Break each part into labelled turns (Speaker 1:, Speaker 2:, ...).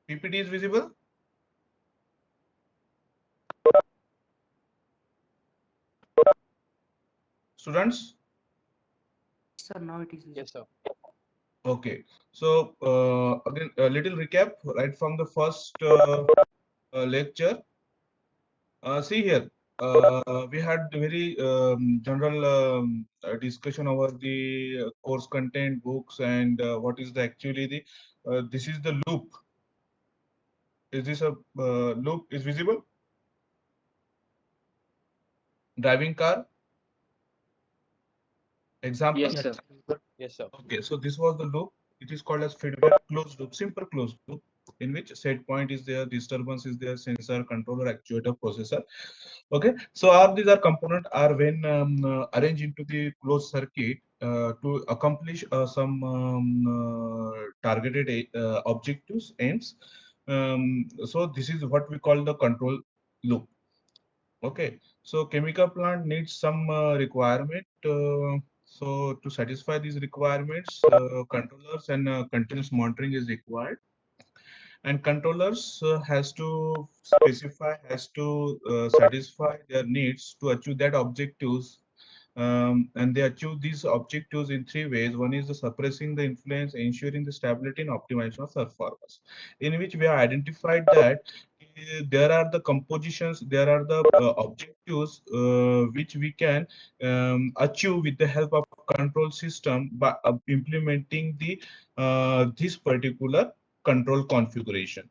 Speaker 1: PPT is visible? Students?
Speaker 2: Sir, now it is visible.
Speaker 3: Yes, sir.
Speaker 1: Okay. So again, a little recap right from the first lecture. See here, we had very general discussion over the course content, books, and what is the actually the this is the loop. Is this a loop is visible? Driving car example.
Speaker 3: Yes,
Speaker 2: Yes,
Speaker 3: sir.
Speaker 2: sir.
Speaker 3: Yes, sir.
Speaker 1: Okay, so this was the loop. It is called as feedback closed loop, simple closed loop, in which set point is there, disturbance is there, sensor, controller, actuator, processor. Okay, so all these are component are when arranged into the closed circuit to accomplish some targeted objectives aims. So this is what we call the control loop. Okay, so chemical plant needs some requirement. So to satisfy these requirements, controllers and continuous monitoring is required. And controllers has to specify, has to satisfy their needs to achieve that objectives. And they achieve these objectives in three ways. One is the suppressing the influence, ensuring the stability and optimization of performance, in which we have identified that there are the compositions, there are the objectives which we can achieve with the help of control system by implementing the this particular control configuration.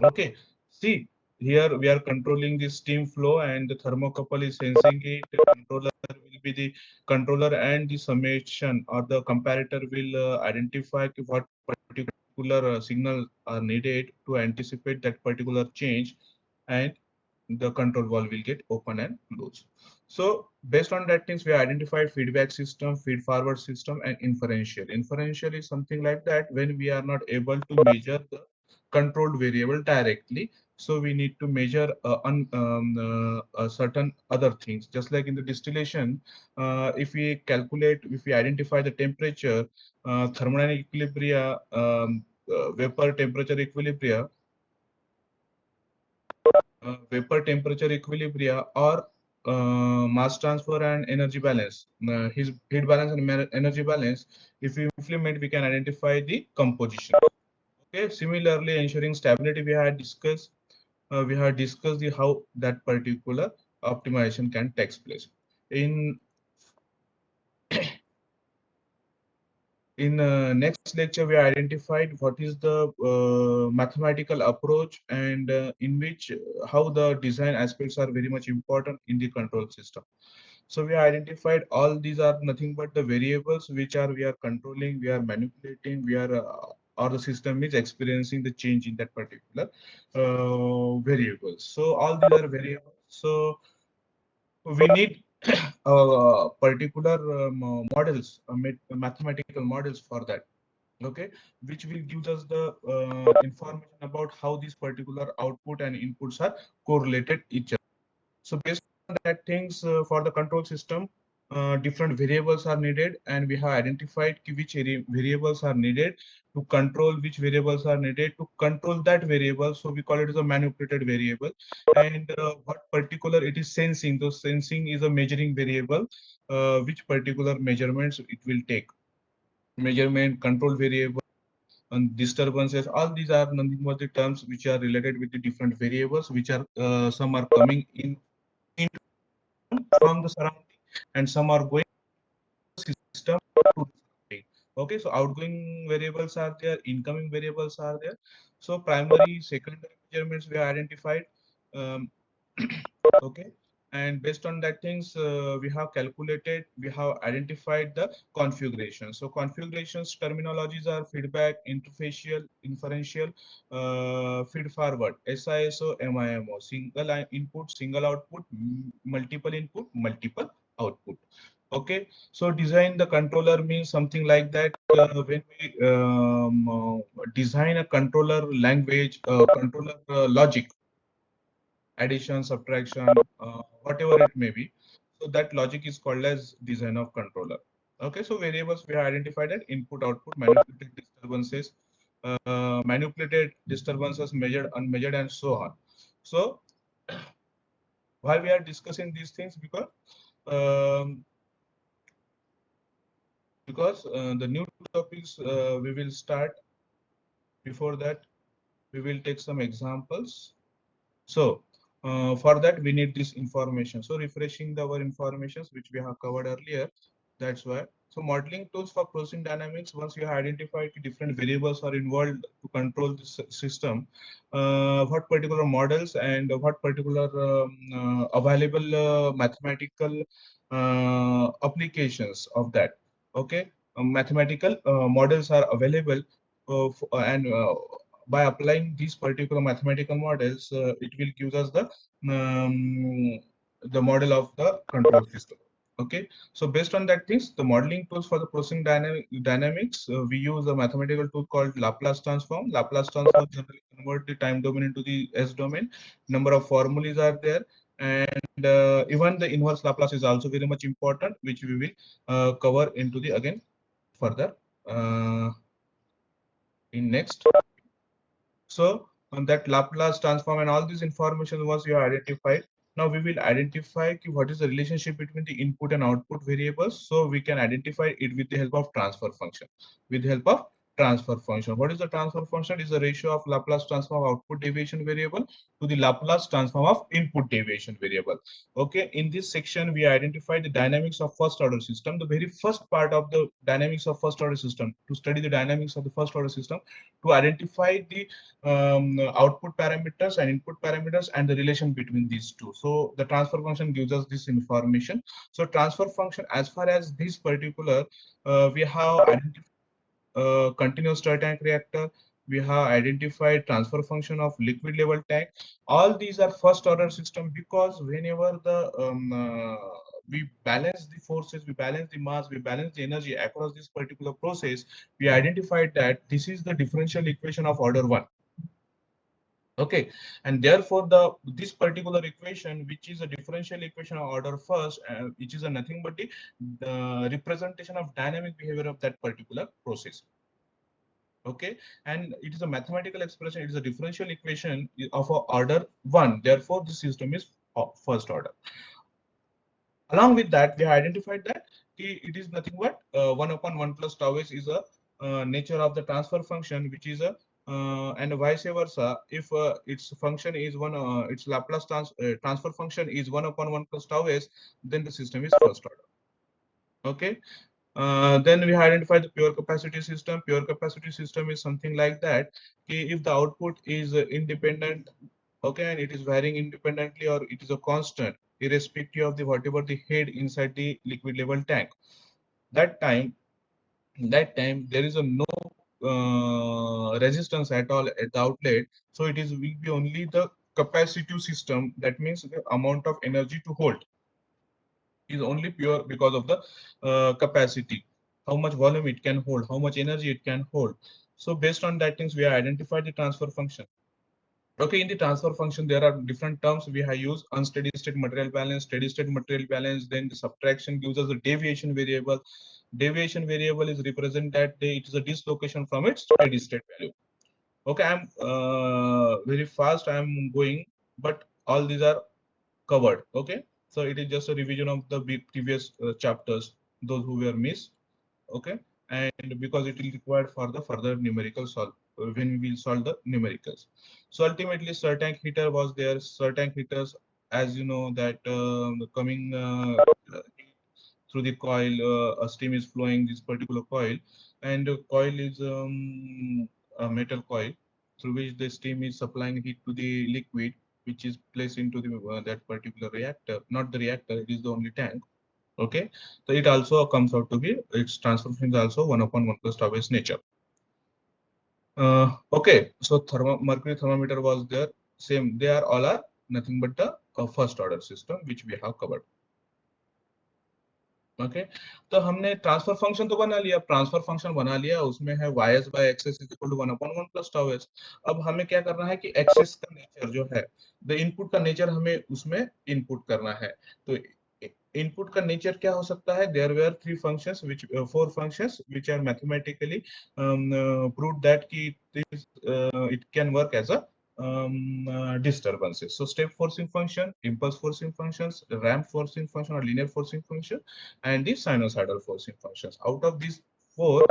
Speaker 1: Okay, see here we are controlling the steam flow and the thermocouple is sensing it. The controller will be the controller and the summation or the comparator will identify what particular signal are needed to anticipate that particular change, and the control valve will get open and close. So based on that things we identified feedback system, feed forward system, and inferential. Inferential is something like that when we are not able to measure the controlled variable directly. So we need to measure certain other things. Just like in the distillation, if we calculate, if we identify the temperature, thermodynamic equilibria, vapor temperature equilibria, vapor temperature equilibria, or mass transfer and energy balance, his heat balance and energy balance. If we implement, we can identify the composition. Okay. Similarly, ensuring stability, we had discussed. We have discussed the how that particular optimization can take place. In next lecture, we identified what is the mathematical approach and in which how the design aspects are very much important in the control system. So we identified all these are nothing but the variables which are we are controlling, we are manipulating, we are or the system is experiencing the change in that particular variables. So all these are variables. So we need particular models, mathematical models for that. Okay, which will give us the information about how these particular output and inputs are correlated each other. So based on that things for the control system, different variables are needed, and we have identified which variables are needed to control, which variables are needed to control that variable. So we call it as a manipulated variable. And what particular it is sensing. Those sensing is a measuring variable, which particular measurements it will take. Measurement, control variable, and disturbances. All these are nothing but the terms which are related with the different variables, which are some are coming in from the surrounding and some are going system to the surrounding. Okay, so outgoing variables are there, incoming variables are there. So primary, secondary measurements we have identified. Um, okay, and based on that things we have calculated, we have identified the configuration. So configurations terminologies are feedback, interfacial, inferential, feed forward, SISO, MIMO, single input, single output, multiple input, multiple output. Okay, so design the controller means something like that. When we design a controller language, controller logic, addition, subtraction, whatever it may be. So that logic is called as design of controller. Okay, so variables we have identified at input, output, manipulated disturbances. manipulated disturbances, measured, unmeasured, and so on. So why we are discussing these things? Um, because the new topics we will start. Before that, we will take some examples. So for that, we need this information. So refreshing our informations which we have covered earlier. That's why. So modeling tools for processing dynamics. Once you have identified the different variables are involved to control this system, what particular models and what particular available mathematical applications of that. Okay, mathematical models are available, and by applying these particular mathematical models, it will give us um, the model of the control system. Okay, so based on that things, the modeling tools for the processing dynamics, we use a mathematical tool called Laplace transform. Laplace transform generally convert the time domain into the S domain. Number of formulas are there, and even the inverse Laplace is also very much important, which we will cover into the again further uh, in next. So on that Laplace transform and all this information was you identified. Now we will identify what is the relationship between the input and output variables. So we can identify it with the help of transfer function. With the help of transfer function. What is the transfer function? It is the ratio of Laplace transform of output deviation variable to the Laplace transform of input deviation variable. Okay, in this section we identify the dynamics of first order system. The very first part of the dynamics of first order system, to study the dynamics of the first order system, to identify the output parameters and input parameters and the relation between these two. So the transfer function gives us this information. So transfer function, as far as this particular, we have identified continuous stir tank reactor. We have identified transfer function of liquid level tank. All these are first order system, because whenever the we balance the forces, we balance the mass, we balance the energy across this particular process, we identified that this is the differential equation of order one. Okay, and therefore the this particular equation, which is a differential equation of order first, which is a nothing but the representation of dynamic behavior of that particular process. Okay, and it is a mathematical expression, it is a differential equation of order one, therefore the system is first order. Along with that, we have identified that it is nothing but 1 upon 1 plus tau s is a nature of the transfer function, which is a and vice versa. If its function is one, its Laplace transfer function is 1 upon 1 plus tau s, then the system is first order. Okay. Then we identify the pure capacity system. Pure capacity system is something like that. If the output is independent, okay, and it is varying independently, or it is a constant, irrespective of the whatever the head inside the liquid level tank. That time, there is a no resistance at all at the outlet. So it is will be only the capacitive system. That means the amount of energy to hold is only pure because of the capacity, how much volume it can hold, how much energy it can hold. So based on that things, we have identified the transfer function. Okay, in the transfer function, there are different terms we have used: unsteady state material balance, steady state material balance. Then the subtraction gives us a deviation variable. Deviation variable is represented that it is a dislocation from its steady state value. Okay, I'm very fast, I'm going, but all these are covered. Okay, so it is just a revision of the previous chapters, those who were missed. Okay, and because it will require for the further numerical solve when we will solve the numericals. So ultimately stir tank heater was there. Stir tank heaters, as you know, that coming through the coil, a steam is flowing this particular coil, and the coil is a metal coil through which the steam is supplying heat to the liquid, which is placed into the that particular reactor. Not the reactor, it is the only tank. Okay, so it also comes out to be its transfer function is also 1 upon 1 plus tau s nature. Okay, so mercury thermometer was there. Same, they are all are nothing but the first order system which we have covered. Okay तो हमने transfer function तो बना लिया, transfer function बना लिया, उसमें है ys by xs is equal to 1 upon 1 plus tau s. अब हमें क्या करना है कि एक्सेस का नेचर जो है, द इनपुट का नेचर हमें उसमें इनपुट करना है. तो इनपुट का नेचर क्या हो सकता है? There were three functions which four functions which are mathematically proved that कि it can work as a disturbances. So step forcing function, impulse forcing functions, ramp forcing function or linear forcing function, and the sinusoidal forcing functions. Out of these four,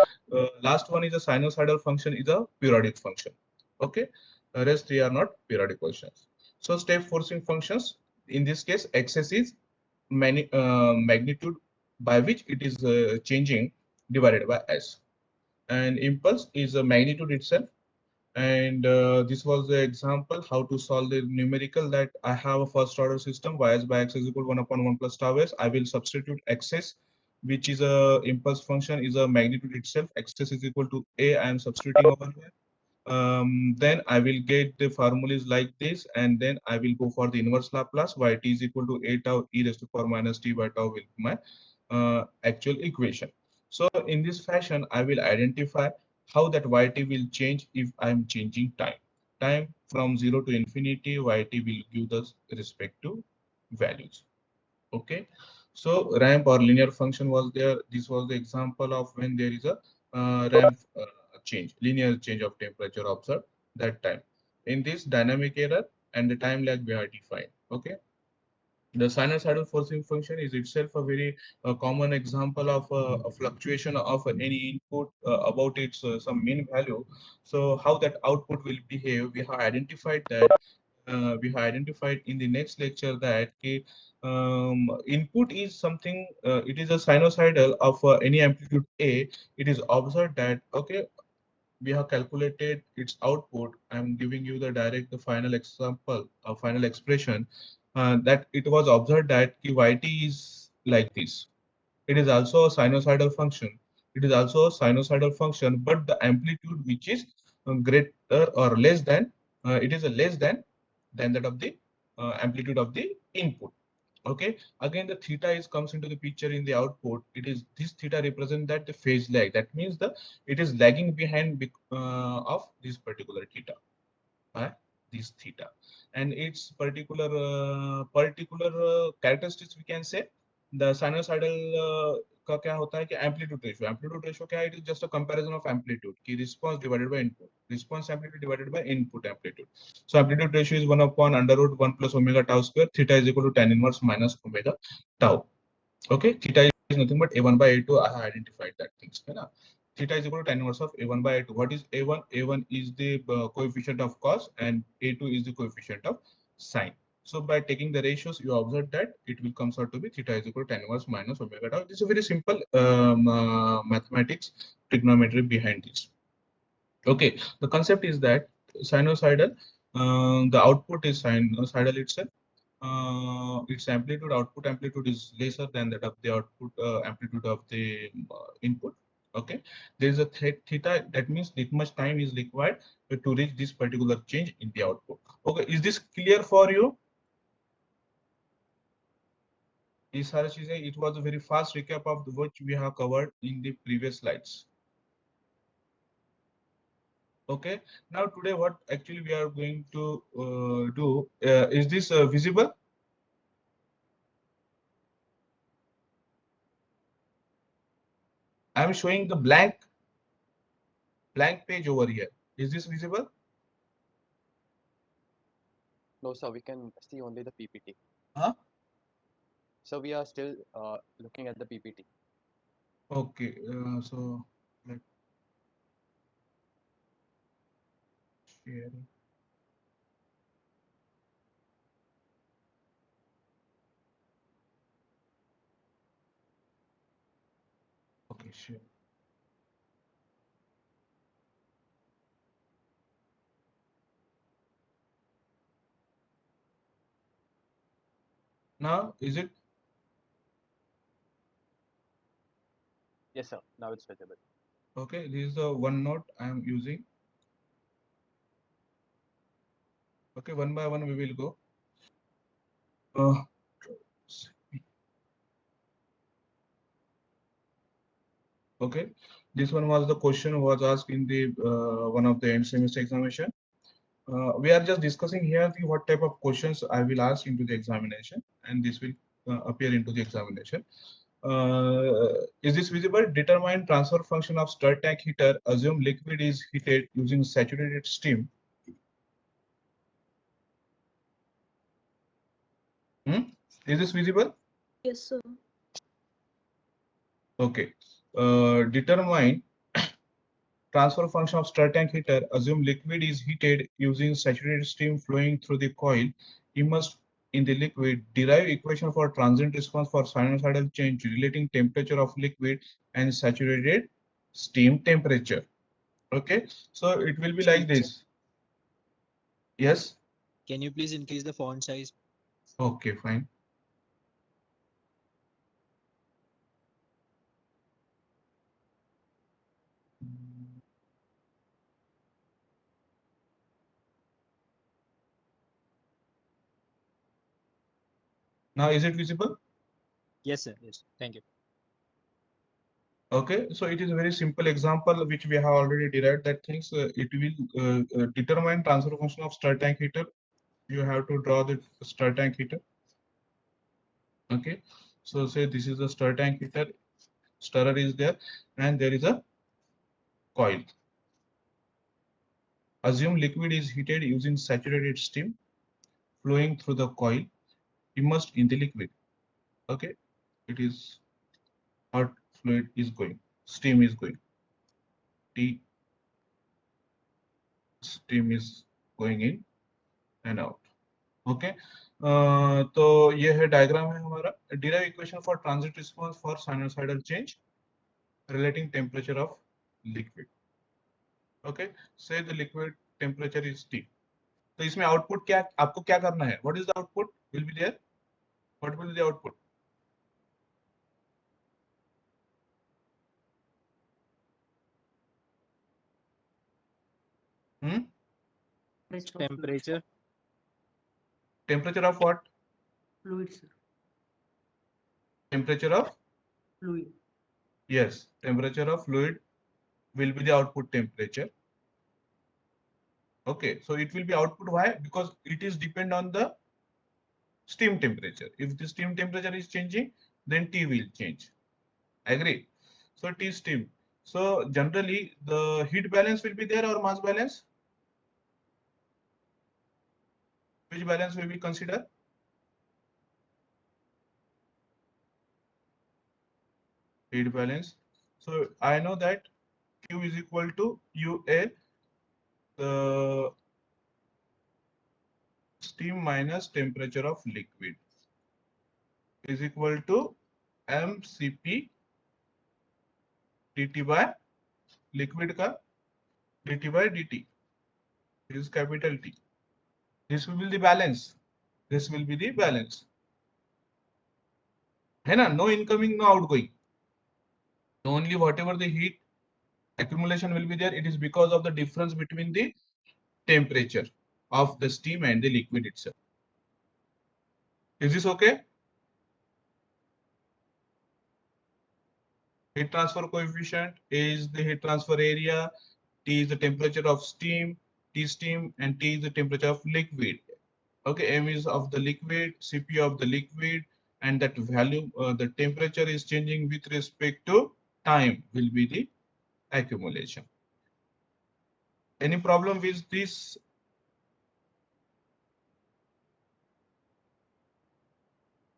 Speaker 1: last one is a sinusoidal function is a periodic function. Okay, rest three are not periodic functions. So step forcing functions, in this case, xs is magnitude by which it is changing divided by s, and impulse is a magnitude itself. And this was the example how to solve the numerical, that I have a first order system y by x is equal to 1 upon 1 plus tau s. I will substitute xs, which is a impulse function, is a magnitude itself. Xs is equal to a. I am substituting over here. Then I will get the formulas like this, and then I will go for the inverse Laplace. Yt is equal to a tau e raised to power minus t by tau will be my actual equation. So in this fashion, I will identify how that yt will change if I am changing time. Time from 0 to infinity, yt will give the respective values. Okay, so ramp or linear function was there. This was the example of when there is a ramp change, linear change of temperature observed that time. In this, dynamic error and the time lag we are defined. Okay, the sinusoidal forcing function is itself a very common example of a fluctuation of any input about its some mean value. So how that output will behave, we have identified that. We have identified in the next lecture that input is something, it is a sinusoidal of any amplitude a. It is observed that, okay, we have calculated its output. I'm giving you the direct, the final example, a final expression, that it was observed that yt is like this. It is also a sinusoidal function. It is also a sinusoidal function, but the amplitude which is greater or less than, it is a less than that of the amplitude of the input. Okay, again the theta is comes into the picture in the output. It is this theta represent that the phase lag. That means the it is lagging behind of this particular theta, this theta, and its particular characteristics we can say. The sinusoidal का क्या होता है कि amplitude ratio क्या है? It is just a comparison of amplitude की response divided by input, response amplitude divided by input amplitude. So amplitude ratio is 1 upon under root 1 plus omega tau square. Theta is equal to tan inverse minus omega tau. Okay, theta is nothing but a1 by a2. I have identified that things. है ना? Theta is equal to tan inverse of a1 by a2. What is a1? A1 is the coefficient of cos, and a2 is the coefficient of sine. So by taking the ratios, you observe that it will comes out to be theta is equal to tan inverse minus omega tau. This is a very simple mathematics, trigonometry behind this. Okay, the concept is that sinusoidal, the output is sinusoidal itself. Its amplitude, output amplitude is lesser than that of the output amplitude of the input. Okay, there is a theta, that means that much time is required to reach this particular change in the output. Okay, is this clear for you? These are it was a very fast recap of what we have covered in the previous slides. Okay, now today what actually we are going to do, is this visible? I am showing the blank page over here. Is this visible?
Speaker 3: No, sir, we can see only the PPT.
Speaker 1: Huh?
Speaker 3: So we are still looking at the PPT.
Speaker 1: Okay, so let's share. Okay, share. Now, is it?
Speaker 3: Yes, sir. Now it's visible.
Speaker 1: Okay, this is the OneNote I am using. Okay, one by one we will go. Okay, this one was the question was asked in the one of the end semester examination. We are just discussing here the what type of questions I will ask into the examination, and this will appear into the examination. Is this visible? Determine transfer function of stir tank heater. Assume liquid is heated using saturated steam. Is this visible?
Speaker 4: Yes, sir.
Speaker 1: Okay. Determine transfer function of stir tank heater. Assume liquid is heated using saturated steam flowing through the coil. Immersed in the liquid. Derive equation for transient response for sinusoidal change relating temperature of liquid and saturated steam temperature. Okay, so it will be like this. Yes.
Speaker 5: Can you please increase the font size?
Speaker 1: Okay, fine. Now, is it visible?
Speaker 5: Yes, sir. Yes. Thank you.
Speaker 1: Okay, so it is a very simple example which we have already derived that things. It will determine transfer function of stir tank heater. You have to draw the stir tank heater. Okay, so say this is the stir tank heater. Stirrer is there, and there is a coil. Assume liquid is heated using saturated steam flowing through the coil, immersed in the liquid. Okay, it is hot fluid is going, steam is going. Steam is going in and out. Okay, तो ये है diagram है हमारा. Derive equation for transit response for sinusoidal change relating temperature of liquid. Okay, say the liquid temperature is T. तो इसमें output क्या आपको क्या करना है? What is the output will be there? What will be the output?
Speaker 5: Temperature.
Speaker 1: Temperature of what?
Speaker 2: Fluid, sir.
Speaker 1: Temperature of?
Speaker 2: Fluid.
Speaker 1: Yes, temperature of fluid will be the output temperature. Okay, so it will be output. Why? Because it is depend on the steam temperature. If the steam temperature is changing, then T will change. Agree? So T steam. So generally the heat balance will be there or mass balance? Which balance will be considered? Heat balance. So I know that Q is equal to UA, the steam minus temperature of liquid, is equal to mCp dt by liquid का dt by dt. This is capital T. This will be the balance. This will be the balance. है ना? No incoming, no outgoing. Only whatever the heat accumulation will be there, it is because of the difference between the temperature of the steam and the liquid itself. Is this okay? Heat transfer coefficient is the heat transfer area, T is the temperature of steam, T steam, and T is the temperature of liquid. Okay, M is of the liquid, Cp of the liquid, and that value, the temperature is changing with respect to time will be the accumulation. Any problem with this?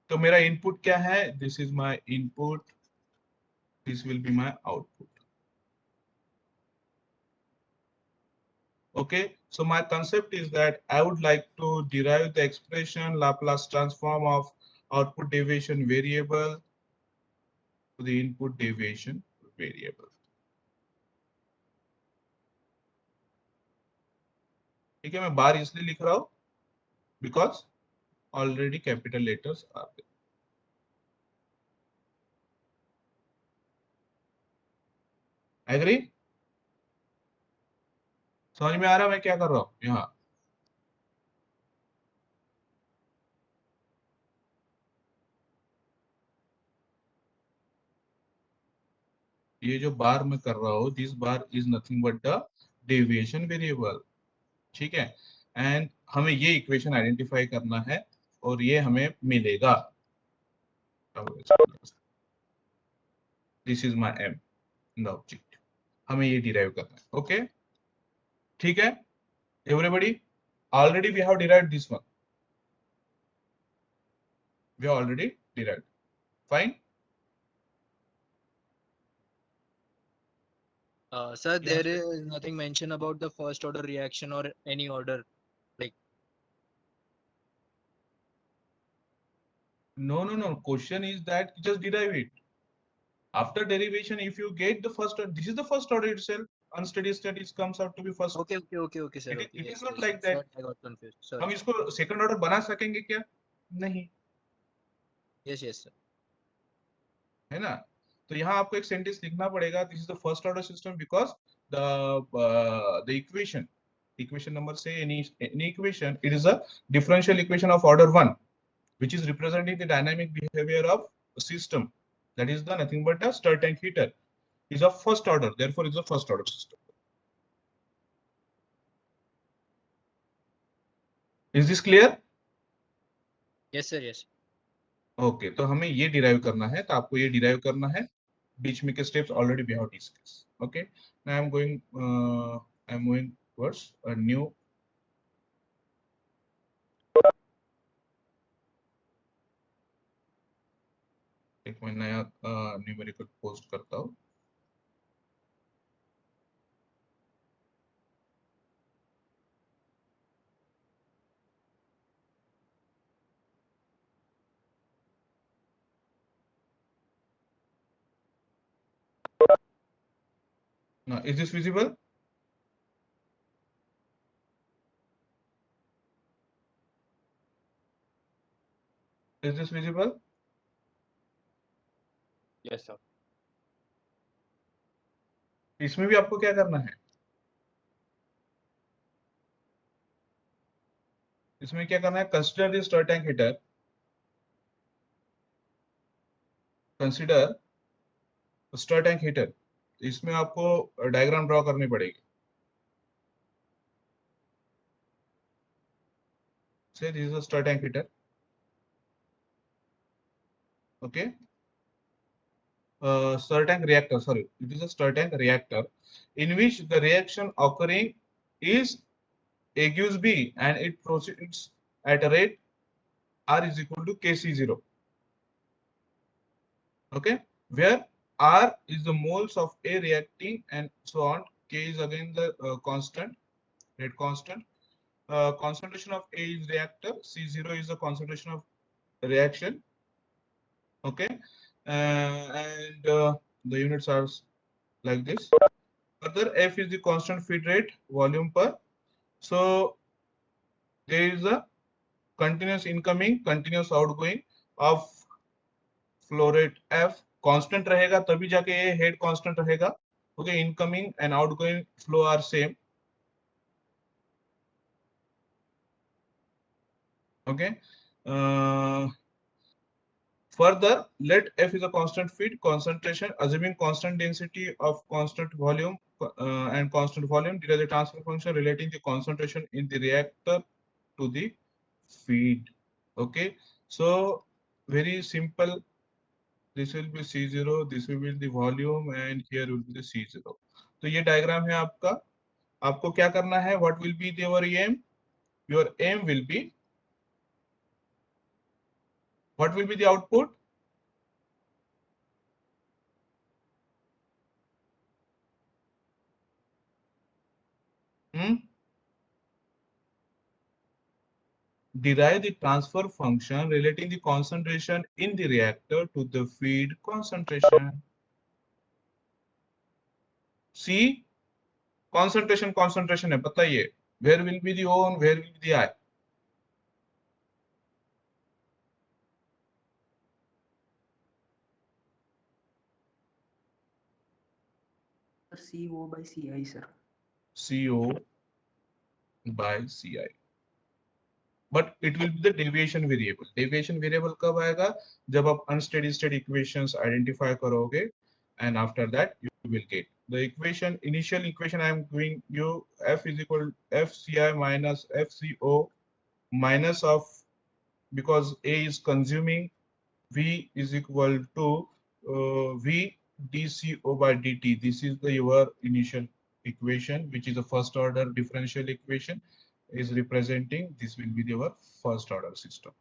Speaker 1: तो मेरा input क्या है? This is my input. This will be my output. Okay, so my concept is that I would like to derive the expression Laplace transform of output deviation variable to the input deviation variable. ठीक है, मैं बार इसलिए लिख रहा हूं because already capital letters are there. Agree? समझ में आ रहा है मैं क्या कर रहा हूं यहाँ? ये जो बार मैं कर रहा हूँ, this bar is nothing but the deviation variable. ठीक है, एंड हमें ये इक्वेशन आइडेंटिफाई करना है और ये हमें मिलेगा. This is my m in the object. हमें ये डिराइव करना है. ओके, ठीक है everybody. Already we have derived this one. We have already derived. Fine.
Speaker 5: Sir,
Speaker 1: Yeah,
Speaker 5: there is nothing mentioned about the first order reaction or any order.
Speaker 1: No. Question is that just derive it. After derivation, if you get the first order, this is the first order itself. Unsteady state is comes out to be first.
Speaker 5: Okay, sir.
Speaker 1: It,
Speaker 5: Okay,
Speaker 1: it
Speaker 5: yes,
Speaker 1: is not
Speaker 5: yes,
Speaker 1: like
Speaker 5: yes.
Speaker 1: that.
Speaker 5: Sir, I got confused. Sorry.
Speaker 1: हम इसको second order बना सकेंगे क्या? नहीं,
Speaker 5: Yes, sir.
Speaker 1: है ना? तो यहाँ आपको एक सेंटेंस लिखना पड़ेगा. This is the first order system because the equation number say any equation, it is a differential equation of order 1, which is representing the dynamic behavior of a system. That is the nothing but a stir tank heater is of first order. Therefore, is a first order system. Is this clear?
Speaker 5: Yes, sir. Yes.
Speaker 1: Okay, तो हमें ये derive करना है. तो आपको ये derive करना है. बीच में के steps already we have discuss. Okay, now I am moving towards a new. एक मैं नया न्यूमेरिकल पोस्ट करता हूँ. Now, is this visible? Is this visible?
Speaker 3: Yes, sir.
Speaker 1: इसमें भी आपको क्या करना है? इसमें क्या करना है? Consider the stir tank heater. Consider stir tank heater. इसमें आपको डायग्राम ड्रॉ करनी पड़ेगी. Say this is a stir tank heater. Okay. Stir tank reactor. Sorry, it is a stir tank reactor in which the reaction occurring is A gives B and it proceeds at a rate R is equal to Kc0. Okay, where R is the moles of A reacting and so on. K is again the constant, rate constant. Concentration of A is reactor. C0 is the concentration of reaction. Okay, and the units are like this. Further, F is the constant feed rate volume per. So there is a continuous incoming, continuous outgoing of flow rate F. Constant रहेगा तभी जाके ये head constant रहेगा. Okay, incoming and outgoing flow are same. Okay. Further, let F is a constant feed concentration, assuming constant density of constant volume and constant volume. Derive the transfer function relating the concentration in the reactor to the feed. Okay, so very simple. This will be C0, this will be the volume, and here will be the C0. तो ये diagram है आपका. आपको क्या करना है? What will be your aim? Your aim will be, what will be the output? Derive the transfer function relating the concentration in the reactor to the feed concentration. C, concentration है, बताइए. Where will be the O and where will be the I?
Speaker 2: CO by CI, sir.
Speaker 1: CO by CI. But it will be the deviation variable. Deviation variable कब आएगा? जब आप unsteady state equations identify करोगे, and after that you will get the equation. Initial equation I am giving you, F is equal to FCI minus FCO minus of, because A is consuming V is equal to V dCO by dt. This is your initial equation, which is a first order differential equation, is representing. This will be your first order system.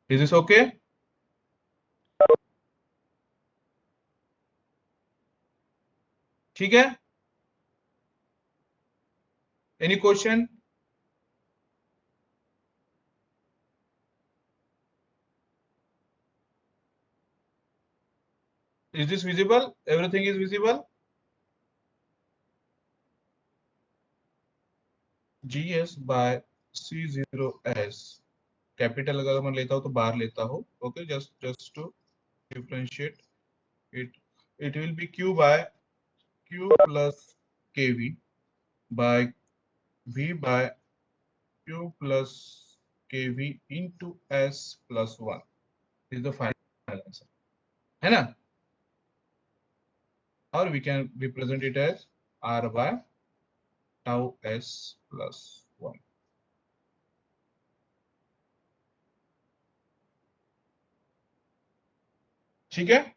Speaker 1: Is this okay? ठीक है? Any question? Is this visible? Everything is visible? GS by C0S. Capital अगर मैं लेता हूँ तो बार लेता हूँ. Okay, just to differentiate it. It will be Q by Q plus KV by V by Q plus KV into S plus 1. This is the final answer. है ना? Or we can represent it as R by tau S plus 1. ठीक है?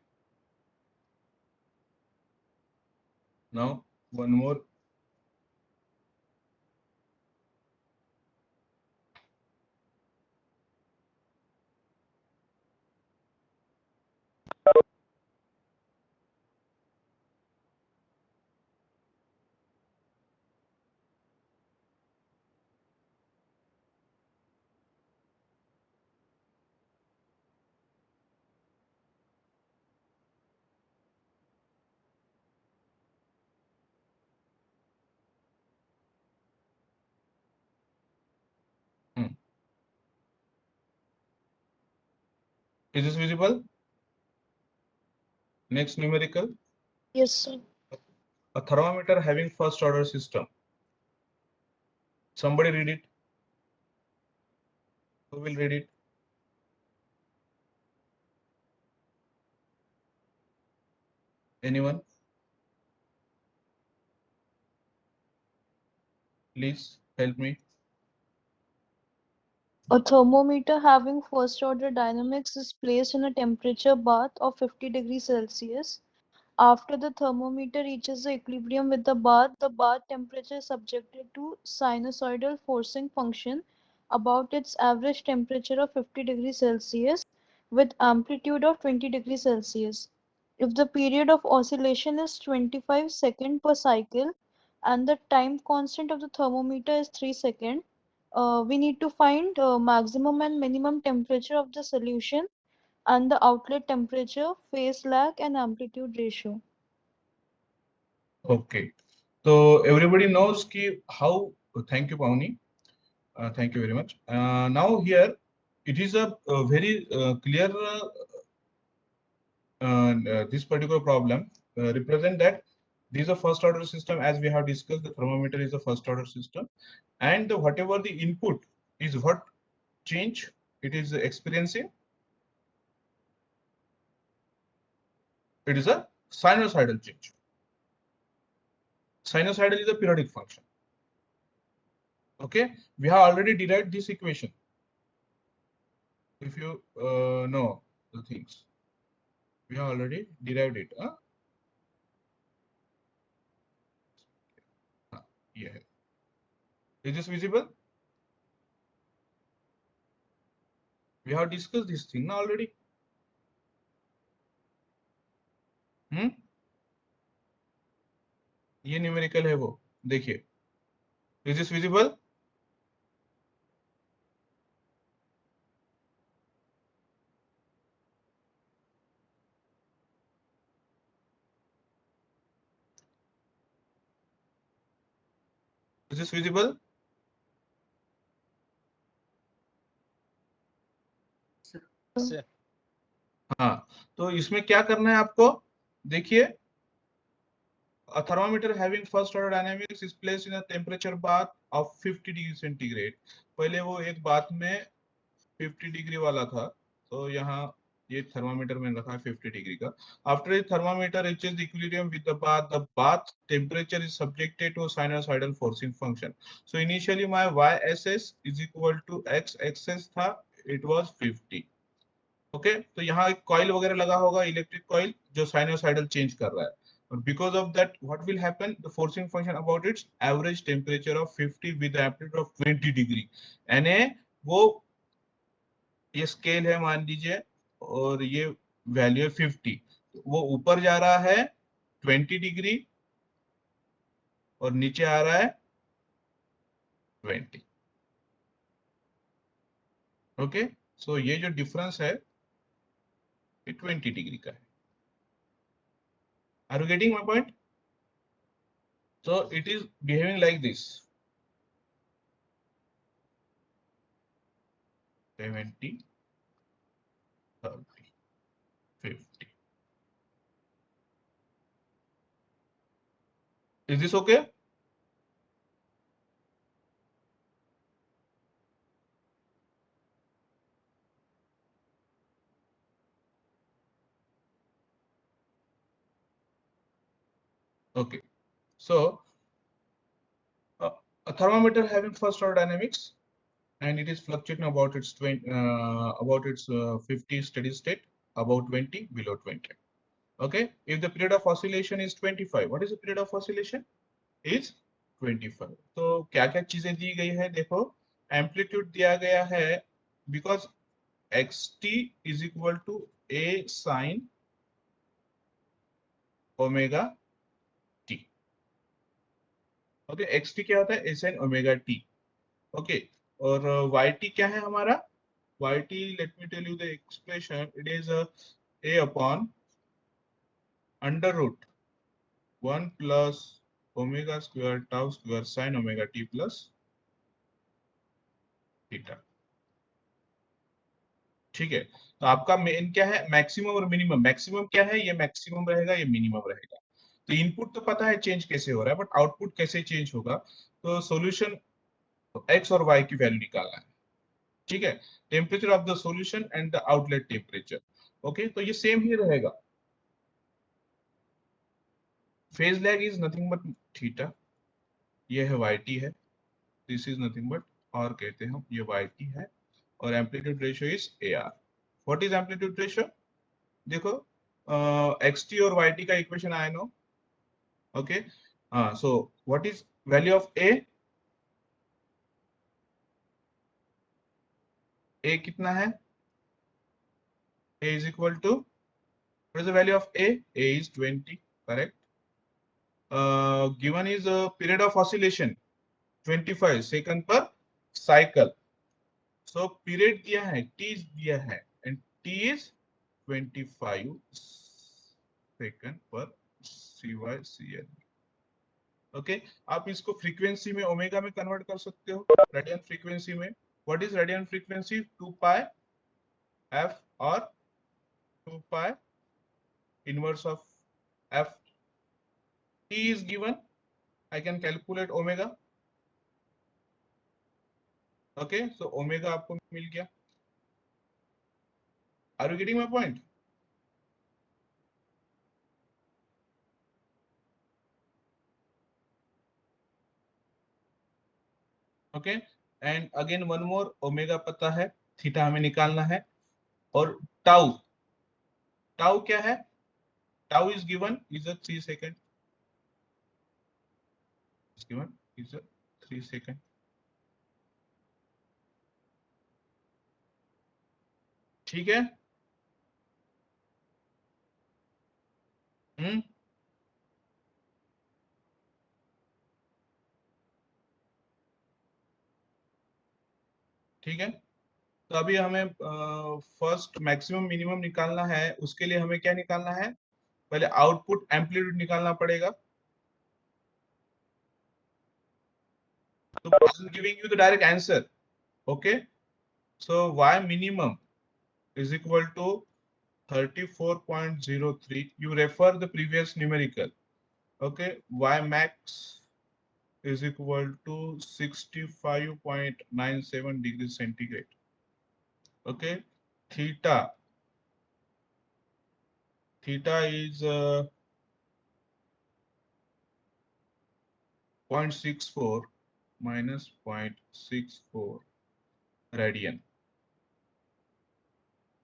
Speaker 1: Now one more. Is this visible? Next numerical.
Speaker 4: Yes, sir.
Speaker 1: A thermometer having first order system. Somebody read it. Who will read it? Anyone? Please help me.
Speaker 4: A thermometer having first order dynamics is placed in a temperature bath of 50 degrees Celsius. After the thermometer reaches the equilibrium with the bath temperature is subjected to sinusoidal forcing function about its average temperature of 50 degrees Celsius with amplitude of 20 degrees Celsius. If the period of oscillation is 25 seconds per cycle and the time constant of the thermometer is 3 seconds, we need to find maximum and minimum temperature of the solution and the outlet temperature, phase lag and amplitude ratio.
Speaker 1: Okay. So everybody knows ki how. Thank you, Pawnee. Thank you very much. Now here it is a very clear this particular problem represent that this is a first order system. As we have discussed, the thermometer is a first order system, and whatever the input is, what change it is experiencing, it is a sinusoidal change. Sinusoidal is a periodic function. Okay, we have already derived this equation. If you know the things, we have already derived it. Yeah. Is this visible? We have discussed this thing now already. ये numerical है वो, देखिए. Is this visible? Is this visible?
Speaker 5: Sir.
Speaker 1: हाँ, तो इसमें क्या करना है आपको? देखिए, a thermometer having first order dynamics is placed in a temperature bath of 50 degree centigrade. पहले वो एक बाथ में 50 डिग्री वाला था, तो यहाँ ये थर्मामीटर मैंने रखा है 50 डिग्री का. After the thermometer reaches equilibrium with the bath temperature is subjected to a sinusoidal forcing function. So initially my YSS is equal to X axis था, it was 50. ओके तो यहाँ एक कॉइल वगैरह लगा होगा, इलेक्ट्रिक कॉइल जो sinusoidal change कर रहा है. और because of that what will happen, the forcing function about it's average temperature of 50 with amplitude of 20 degree. यानी वो ये स्केल है मान लीजिए और ये वैल्यू है 50, वो ऊपर जा रहा है 20 डिग्री और नीचे आ रहा है 20. ओके सो ये जो डिफरेंस है 20 डिग्री का है. Are you getting my point? So it is behaving like this. 70, 30, 50. Is this okay? Okay. So a thermometer having first order dynamics, and it is fluctuating about its 50 steady state, about 20, below 20. Okay. If the period of oscillation is 25, what is the period of oscillation? Is 25. तो क्या क्या चीजें दी गई है देखो, amplitude दिया गया है because xt is equal to a sin omega t. Okay xt क्या होता है, a sin omega t. Okay और yt क्या है हमारा, yt let me tell you the expression, it is a upon under root 1 plus omega square tau square sin omega t plus theta. ठीक है तो आपका मेन क्या है, मैक्सिमम और मिनिमम. मैक्सिमम क्या है, ये मैक्सिमम रहेगा, ये मिनिमम रहेगा. तो इनपुट तो पता है चेंज कैसे हो रहा है, बट आउटपुट कैसे चेंज होगा. तो सॉल्यूशन एक्स और वाई की वैल्यू निकालना है. ठीक है, temperature of the solution and the outlet temperature. Okay तो ये सेम ही रहेगा. Phase lag is nothing but theta, ये है वाई टी है, दिस इज नथिंग बट, और कहते हैं हम ये वाई टी है, और amplitude ratio is A R. What is amplitude ratio, देखो xt और yt का इक्वेशन आया no. Okay so what is value of a कितना है, a is equal to, what is the value of a is 20, correct. Given is a period of oscillation 25 second per cycle. So period दिया है, t दिया है, and t is 25 second per CYCL. Okay आप इसको frequency में omega में convert कर सकते हो, रेडियन फ्रीक्वेंसी में. What is radian frequency, 2 pi f और 2 पाई inverse of f. T is given, I can calculate omega. Okay so omega आपको मिल गया. Are you getting my point? Okay and again one more, omega पता है, theta हमें निकालना है, और tau, tau क्या है, tau is given is a 3 second, is given is a 3 second. ठीक है. ठीक है तो अभी हमें फर्स्ट मैक्सिमम मिनिमम निकालना है. उसके लिए हमें क्या निकालना है, पहले आउटपुट एम्पलीट्यूड निकालना पड़ेगा. तो I am giving you the direct answer. Okay so y minimum is equal to 34.03. You refer the previous numerical. Okay y max is equal to 65.97 degrees centigrade. Okay theta theta is 0.64 minus 0.64 radian.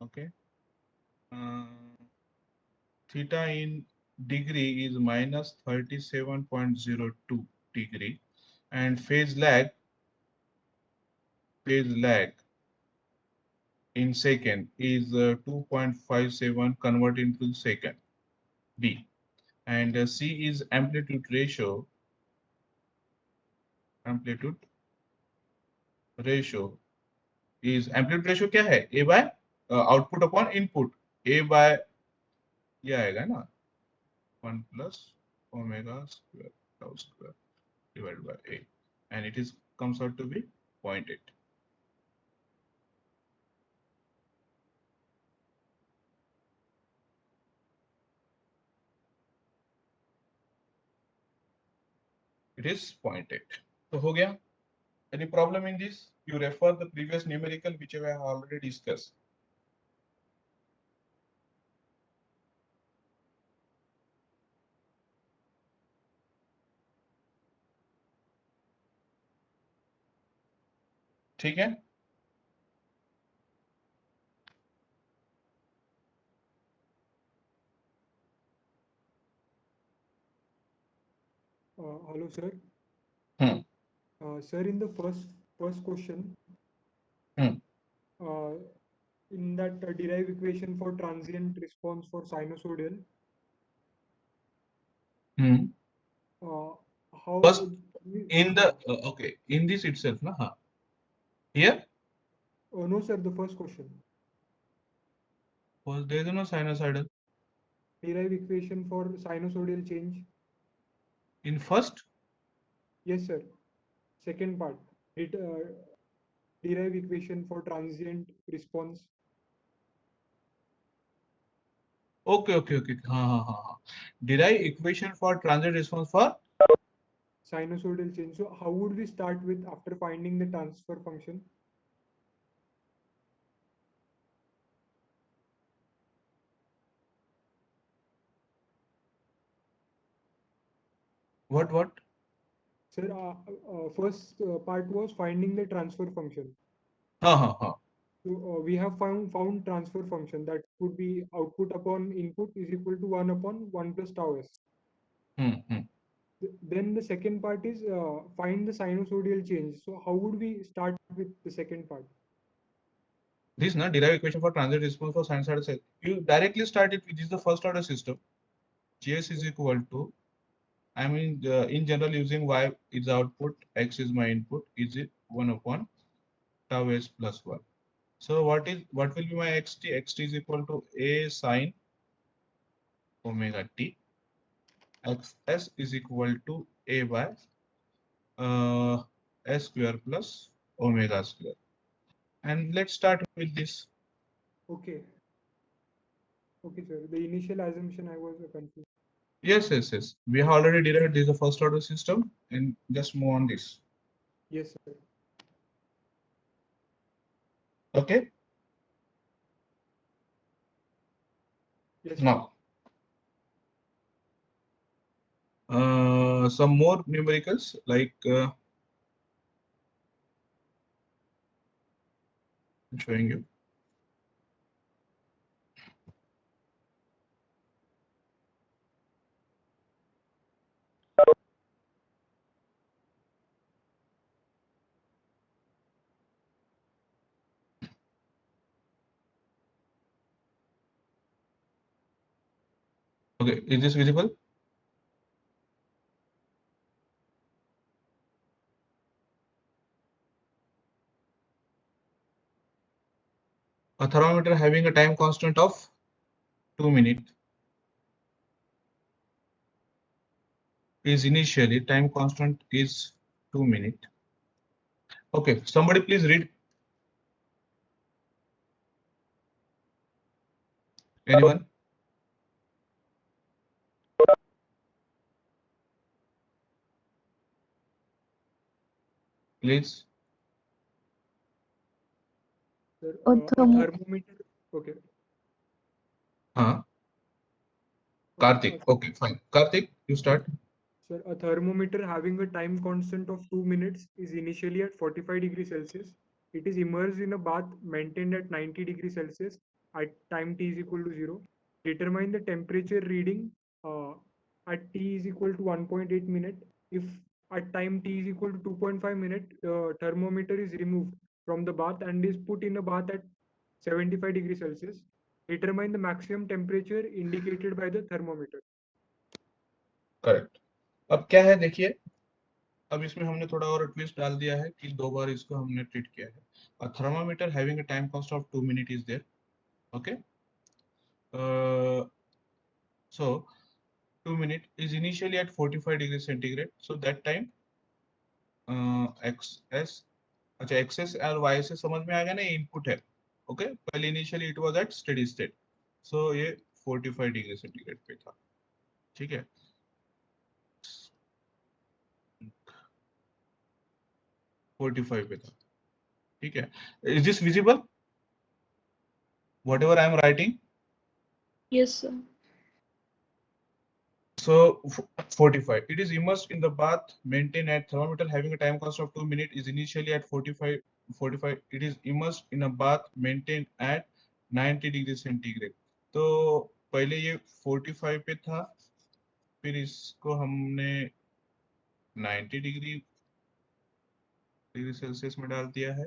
Speaker 1: Okay. Theta in degree is minus 37.02 degree, and phase lag in second is 2.57 converted into second B, and C is amplitude ratio is amplitude ratio क्या है A by output upon input, A by ये आएगा ना 1 plus omega square tau square divided by A, and it is comes out to be 0.8. It is 0.8. So हो गया. Any problem in this? You refer the previous numerical which I have already discussed. ठीक है.
Speaker 6: Hello, sir.
Speaker 1: Hmm.
Speaker 6: Sir, in the first question,
Speaker 1: Hmm.
Speaker 6: In that derive equation for transient response for sinusoidal,
Speaker 1: Hmm.
Speaker 6: how
Speaker 1: First,
Speaker 6: we-
Speaker 1: in the okay, in this itself, na? Huh. Here,
Speaker 6: no, sir, the first question,
Speaker 1: was there is no sinusoidal
Speaker 6: derive equation for sinusoidal change.
Speaker 1: in first.
Speaker 6: Yes, sir. Second part, derive equation for transient response.
Speaker 1: Okay. हाँ. Derive equation for transient response for
Speaker 6: Sinusoidal change. So how would we start with after finding the transfer function?
Speaker 1: what?
Speaker 6: Sir, first part was finding the transfer function.
Speaker 1: हाँ.
Speaker 6: So we have found transfer function that would be output upon input is equal to 1 upon 1 plus tau s.
Speaker 1: Hmm.
Speaker 6: Then the second part is find the sinusoidal change. So how would we start with the second part?
Speaker 1: This na derive equation for transient response for sinusoidal cell. You directly start it with this is the first order system. Gs is equal to, I mean, in general using y is output, x is my input, is it 1 upon tau s plus 1. So what will be my xt? Xt is equal to a sine omega t. Xs is equal to a by s square plus omega square. And let's start with this.
Speaker 6: Okay. Okay, sir. The initial assumption I was confused.
Speaker 1: Yes. We have already derived this is the first order system, and just move on this.
Speaker 6: Yes, sir.
Speaker 1: Okay.
Speaker 6: Yes, sir.
Speaker 1: Now, some more numericals like I'm showing you. Okay, is this visible? A thermometer having a time constant of 2 minutes is initially time constant is 2 minutes. Okay, somebody please read. Anyone? Please.
Speaker 6: Sir,
Speaker 4: A
Speaker 6: a thermometer. Okay.
Speaker 1: Huh? Karthik. Okay, fine. Karthik, you start.
Speaker 6: Sir, a thermometer having a time constant of 2 minutes is initially at 45 degrees Celsius. It is immersed in a bath maintained at 90 degrees Celsius at time t is equal to 0. Determine the temperature reading at t is equal to 1.8 minute. If at time t is equal to 2.5 minute, the thermometer is removed from the bath and is put in a bath at 75 degrees Celsius. Determine the maximum temperature indicated by the thermometer.
Speaker 1: Correct. अब क्या है देखिए, अब इसमें हमने थोड़ा और twist डाल दिया है कि 2 बार इसको हमने ट्रीट किया है. A thermometer having a time cost of 2 minutes is there. Okay. So 2 minutes is initially at 45 degrees centigrade. So that time XS, अच्छा XS और YS समझ में आ गया ना, ये इनपुट है. ओके, पहले initially it was at steady state, so ये 45 डिग्री सेंटीग्रेड पे था. ठीक है, 45 पे था. ठीक है, is this visible whatever I am writing?
Speaker 4: Yes, sir.
Speaker 1: So 45, it is immersed in the bath maintained at thermometer having a time cost of 2 minutes is initially at 45. It is immersed in a bath maintained at 90 degree centigrade. तो पहले ये 45 पे था, फिर इसको हमने 90 degree Celsius में डाल दिया है.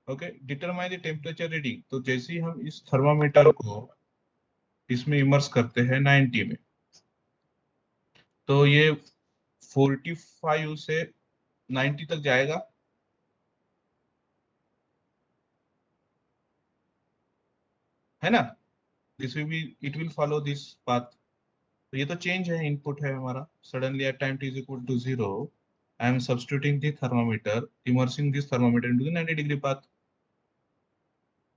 Speaker 1: Okay, determine the temperature reading. तो जैसे ही हम इस थर्मामीटर को इसमें इमर्स करते हैं 90 में, तो ये 45 से 90 तक जाएगा. है ना? This will be, it will follow this path. तो ये तो चेंज है, इनपुट है हमारा. Suddenly at time t is equal to 0, I am substituting the thermometer, immersing this thermometer into the 90 degree path.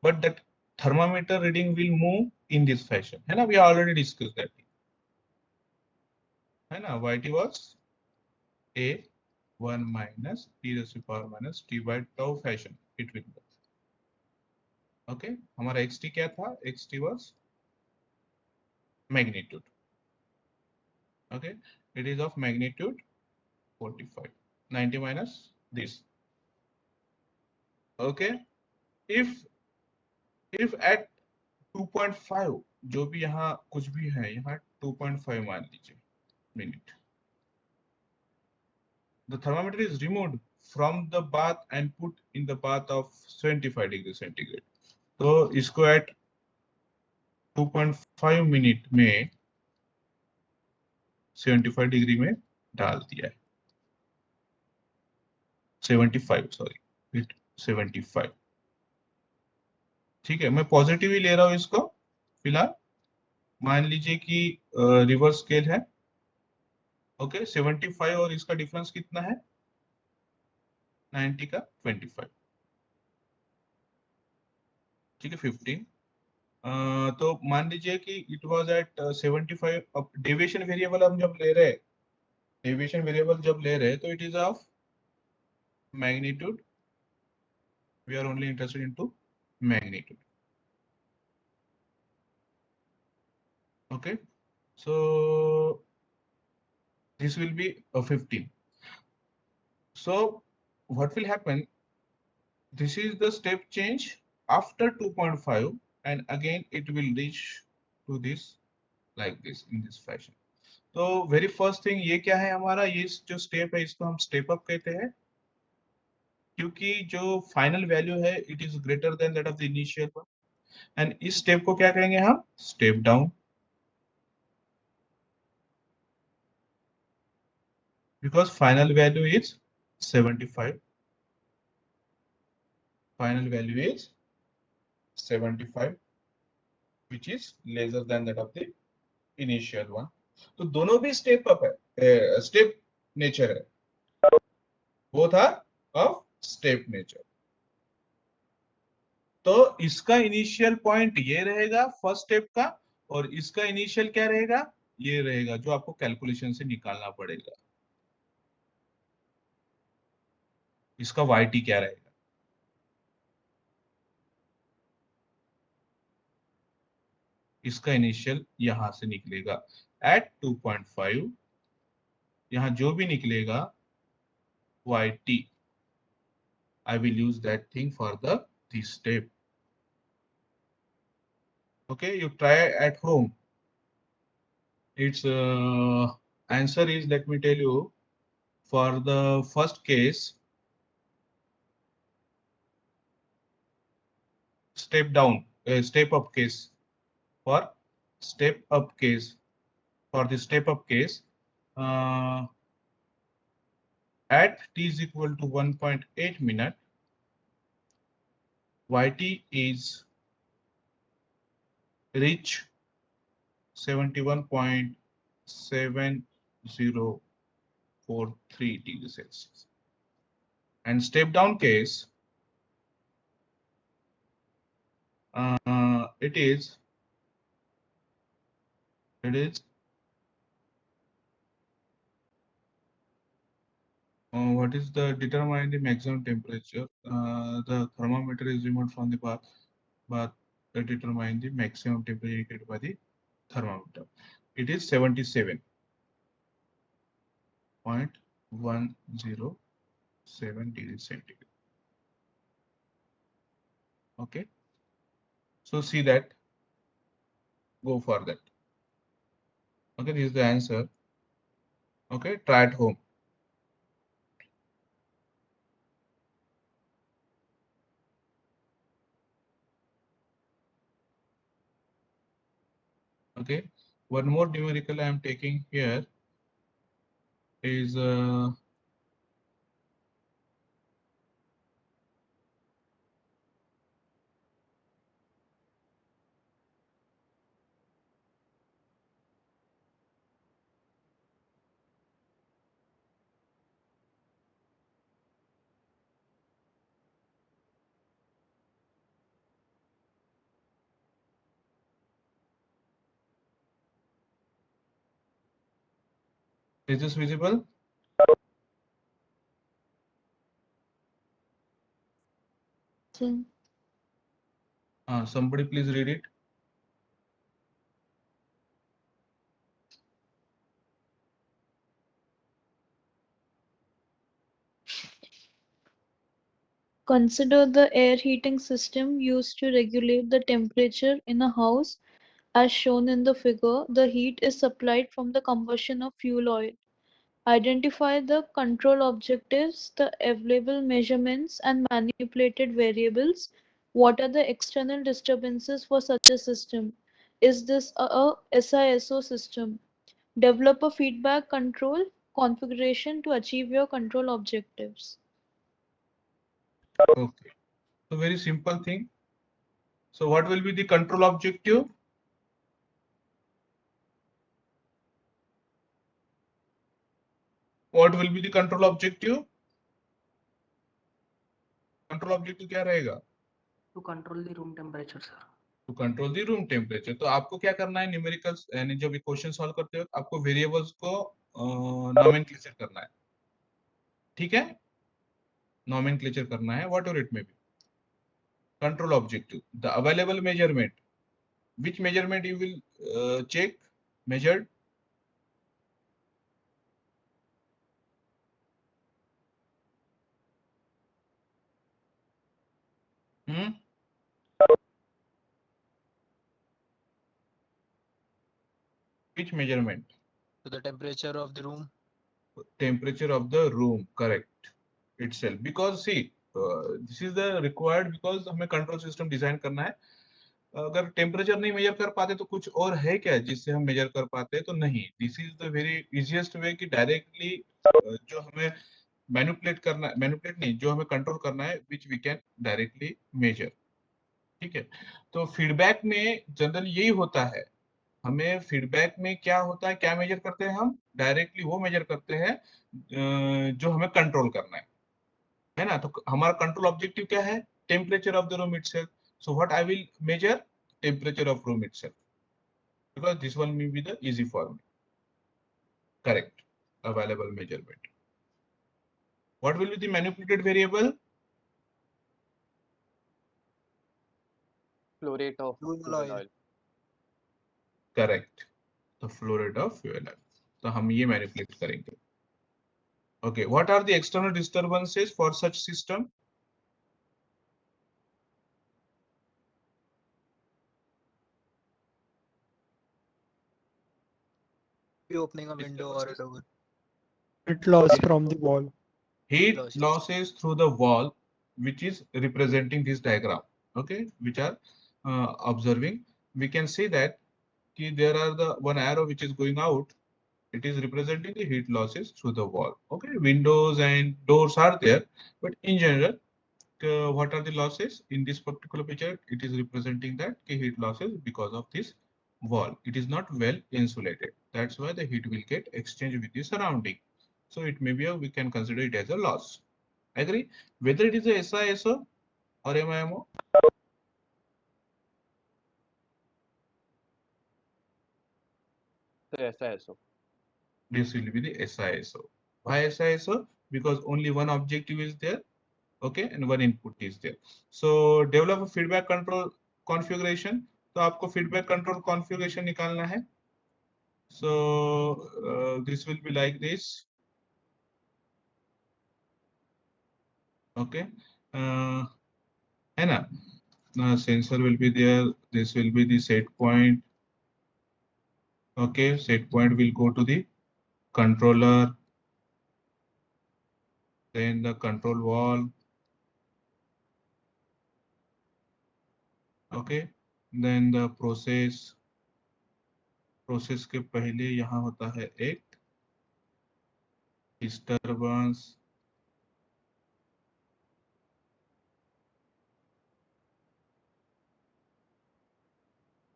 Speaker 1: But that thermometer reading will move in this fashion. है ना? We already discussed that. है ना? Yt was a1 minus t raised to the power minus t by tau fashion between them. Okay, हमारा xt क्या था? xt was magnitude. Okay, it is of magnitude 45. 90 minus this. Okay, if at 2.5, जो भी यहाँ कुछ भी है, यहाँ 2.5 मान लीजिए minute, the thermometer is removed from the bath and put in the bath of 75 degree centigrade. तो इसको at 2.5 मिनट में 75 डिग्री में डाल दिया है. 75, सॉरी 75. ठीक है, मैं पॉजिटिव ही ले रहा हूं इसको फिलहाल. मान लीजिए कि रिवर्स स्केल है. ओके, 75 और इसका डिफरेंस कितना है? 90 का 25. ठीक है, 15. तो मान लीजिए कि इट वाज एट 75. अब डेविएशन वेरिएबल हम जब ले रहे हैं, डेविएशन वेरिएबल जब ले रहे हैं, तो it is of magnitude. We are only interested into magnitude. Okay, so this will be a 15. So what will happen? This is the step change after 2.5, and again it will reach to this like this in this fashion. तो very first thing ये क्या है हमारा? ये जो step है इसको हम स्टेप अप कहते हैं, क्योंकि जो फाइनल वैल्यू है it is greater than that of the initial one. And इस स्टेप को क्या कहेंगे हम? Step down. Because final value is 75. Final value is 75, which is lesser than that of the initial one. तो दोनों भी step up है, step nature है. Both are of step nature. तो इसका इनिशियल पॉइंट ये रहेगा फर्स्ट स्टेप का, और इसका इनिशियल क्या रहेगा? ये रहेगा, जो आपको कैलकुलेशन से निकालना पड़ेगा. इसका yt क्या रहेगा? इसका इनिशियल यहां से निकलेगा एट 2.5, यहाँ जो भी निकलेगा yt, I will use that thing for this step. Okay, you try at home. Its answer is, let me tell you, for the first case, step down, step up case. For step up case, for the step up case, at t is equal to 1.8 minute, yt is reach 71.7043 degrees Celsius. And step down case, it is what is the determine the maximum temperature? The thermometer is removed from the bath determine the maximum temperature indicated by the thermometer. It is 77.107 degrees centigrade. Okay, so see that, go for that. Okay, this is the answer. Okay, try at home. Okay, one more numerical I am taking here is is this visible? Somebody please read it.
Speaker 4: Consider the air heating system used to regulate the temperature in a house. As shown in the figure, the heat is supplied from the combustion of fuel oil. Identify the control objectives, the available measurements, and manipulated variables. What are the external disturbances for such a system? Is this a SISO system? Develop a feedback control configuration to achieve your control objectives.
Speaker 1: Okay, so very simple thing. So what will be the control objective? What will be the control objective? Control objective क्या रहेगा?
Speaker 2: To control the room temperature, sir.
Speaker 1: To control the room temperature. तो आपको क्या करना है, numericals यानी जब equation solve करते हो आपको वेरिएबल्स को नोमेनक्लेचर करना है. ठीक है, नोमेनक्लेचर करना है, what ever it may be. Control objective, the available measurement, which measurement you will check, measured? Which measurement?
Speaker 5: So the temperature of the room.
Speaker 1: Temperature of the room, correct itself. Because see, this is the required because हमें control system design करना है. अगर temperature नहीं major कर पाते तो कुछ और है क्या जिससे हम मेजर कर पाते हैं? तो नहीं. This is the very easiest way कि डायरेक्टली जो हमें मैनिपुलेट करना है, मैनिपुलेट नहीं, जो हमें कंट्रोल करना है, which we can directly measure. ठीक है, तो फीडबैक में जनरल यही होता है. हमें फीडबैक में क्या होता है, क्या मेजर करते हैं हम? डायरेक्टली वो मेजर करते हैं जो हमें कंट्रोल करना है ना. तो हमारा कंट्रोल ऑब्जेक्टिव क्या है? Temperature of the room itself. So what I will measure? Temperature of room itself, because this one may be the easy for me. Correct. Available measurement. What will be the manipulated variable?
Speaker 3: Flow rate of
Speaker 5: Fuel
Speaker 3: fuel
Speaker 5: oil.
Speaker 3: oil.
Speaker 1: Correct, the flow rate of fuel है, तो हम ये manipulate करेंगे. Okay, what are the external disturbances for such system?
Speaker 5: Be opening a window or a door.
Speaker 6: Heat loss from the wall.
Speaker 1: Heat
Speaker 5: Losses.
Speaker 1: losses through the wall, which is representing this diagram. Okay, which are observing. We can see that there are the one arrow which is going out. It is representing the heat losses through the wall. Okay, windows and doors are there, but in general, what are the losses in this particular picture? It is representing that heat losses because of this wall. It is not well insulated. That's why the heat will get exchanged with the surrounding. So it may be we can consider it as a loss. Agree? Whether it is a SISO or MIMO.
Speaker 3: So SISO.
Speaker 1: This will be the SISO. Why SISO? Because only one objective is there. Okay, and one input is there. So develop a feedback control configuration. तो आपको feedback control configuration निकालना है. So this will be like this. Okay, है ना? Sensor will be there. This will be the set point. Okay, set point will go to the controller. Then the control wall. Okay, then the process. Process के पहले यहाँ होता है एक disturbance.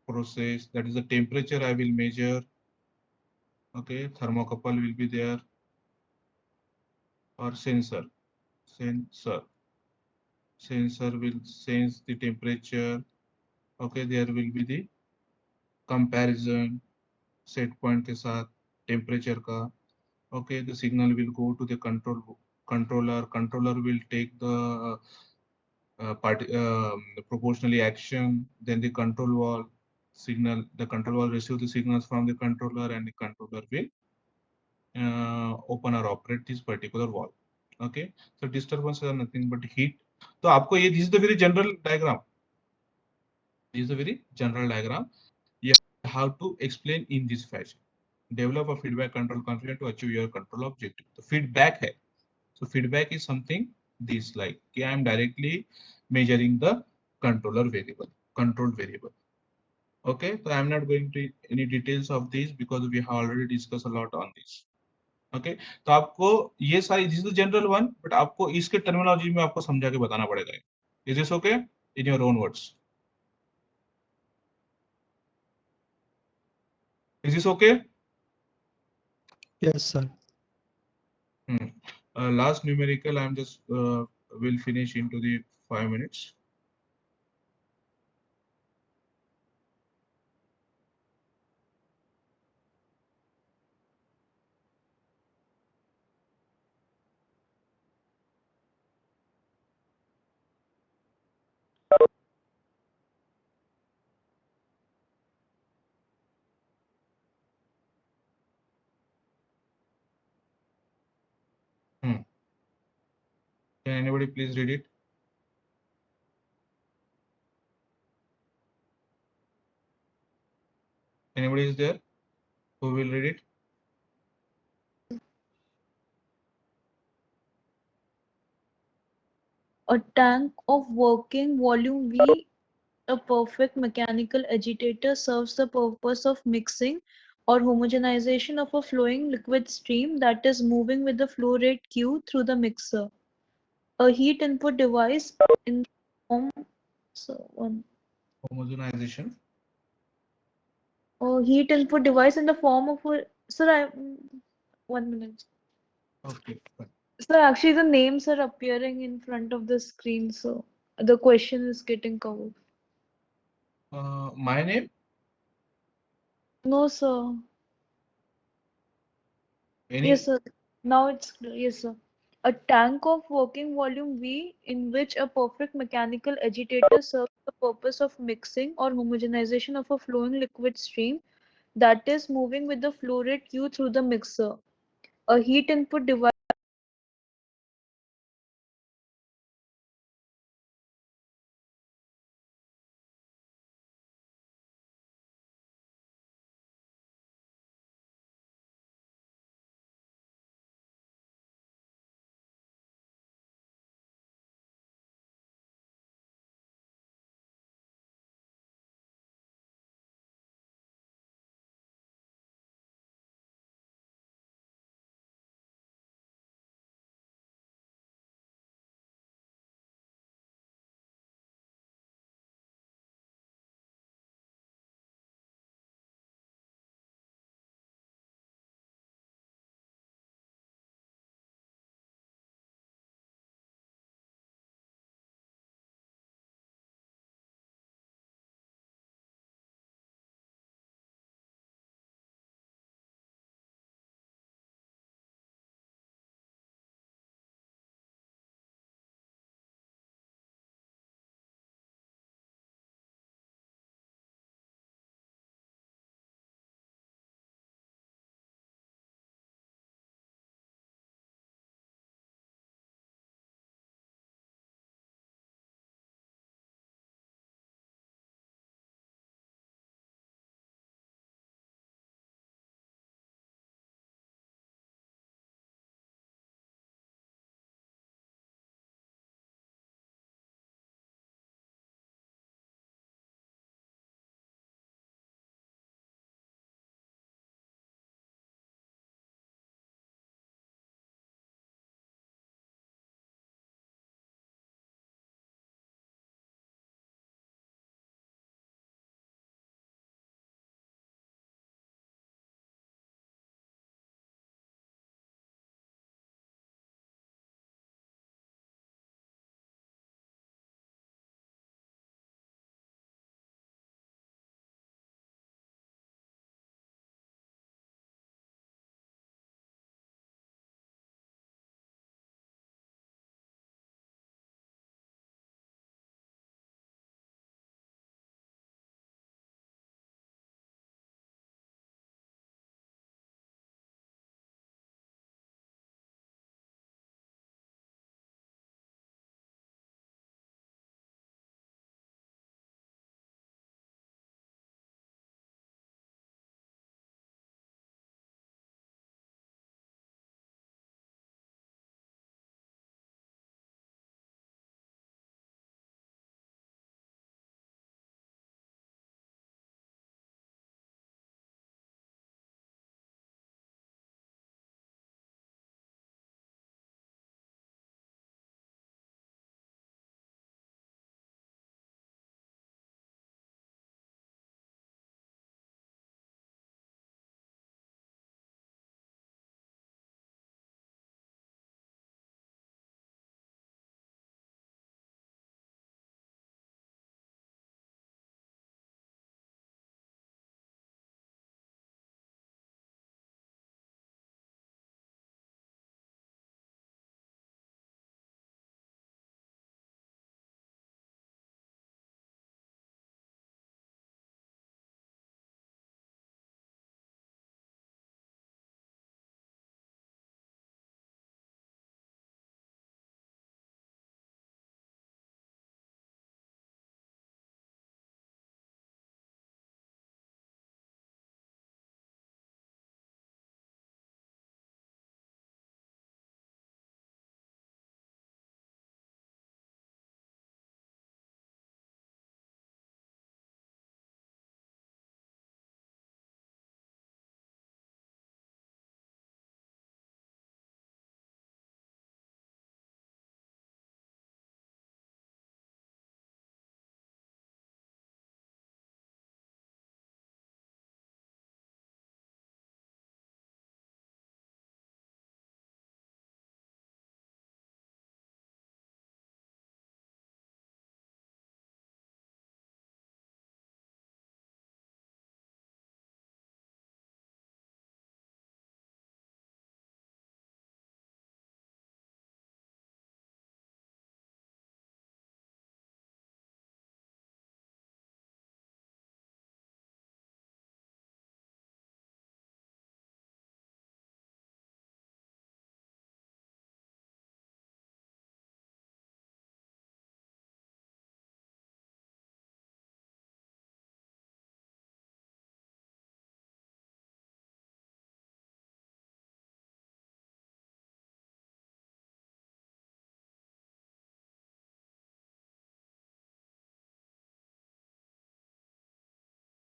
Speaker 1: Process, that is the temperature I will measure. Okay, thermocouple will be there, or sensor will sense the temperature. Okay, there will be the comparison set point के साथ temperature का. Okay, the signal will go to the controller will take the proportionally action, then the control wall signal, the control wall receive the signals from the controller, and the controller will open or operate this particular wall. Okay, so disturbances are nothing but heat. तो आपको ये, this is the very general diagram. This is a very general diagram. You have to explain in this fashion. Develop a feedback control configuration to achieve your control objective. तो feedback है. So feedback is something this like I am directly measuring the controller variable, controlled variable. Okay, so I am not going to any details of this because we have already discussed a lot on this. Okay, तो आपको ये सारी, this is the general one, but आपको इसके terminology में आपको समझा के बताना पड़ेगा. Is this okay? In your own words. Is this okay?
Speaker 6: Yes, sir.
Speaker 1: Last numerical, I'm just will finish into the 5 minutes. Can anybody please read it? Anybody is there who will read it?
Speaker 4: A tank of working volume V, a perfect mechanical agitator, serves the purpose of mixing or homogenization of a flowing liquid stream that is moving with the flow rate Q through the mixer. A heat input device in form
Speaker 1: Homogenization.
Speaker 4: a heat input device in the form of a sir. 1 minute.
Speaker 1: Okay.
Speaker 4: Sir, actually the names are appearing in front of the screen, so the question is getting covered.
Speaker 1: My name?
Speaker 4: No, sir.
Speaker 1: Any?
Speaker 4: Yes, sir. Now it's clear. Yes, sir. A tank of working volume V in which a perfect mechanical agitator serves the purpose of mixing or homogenization of a flowing liquid stream that is moving with the flow rate U through the mixer. A heat input device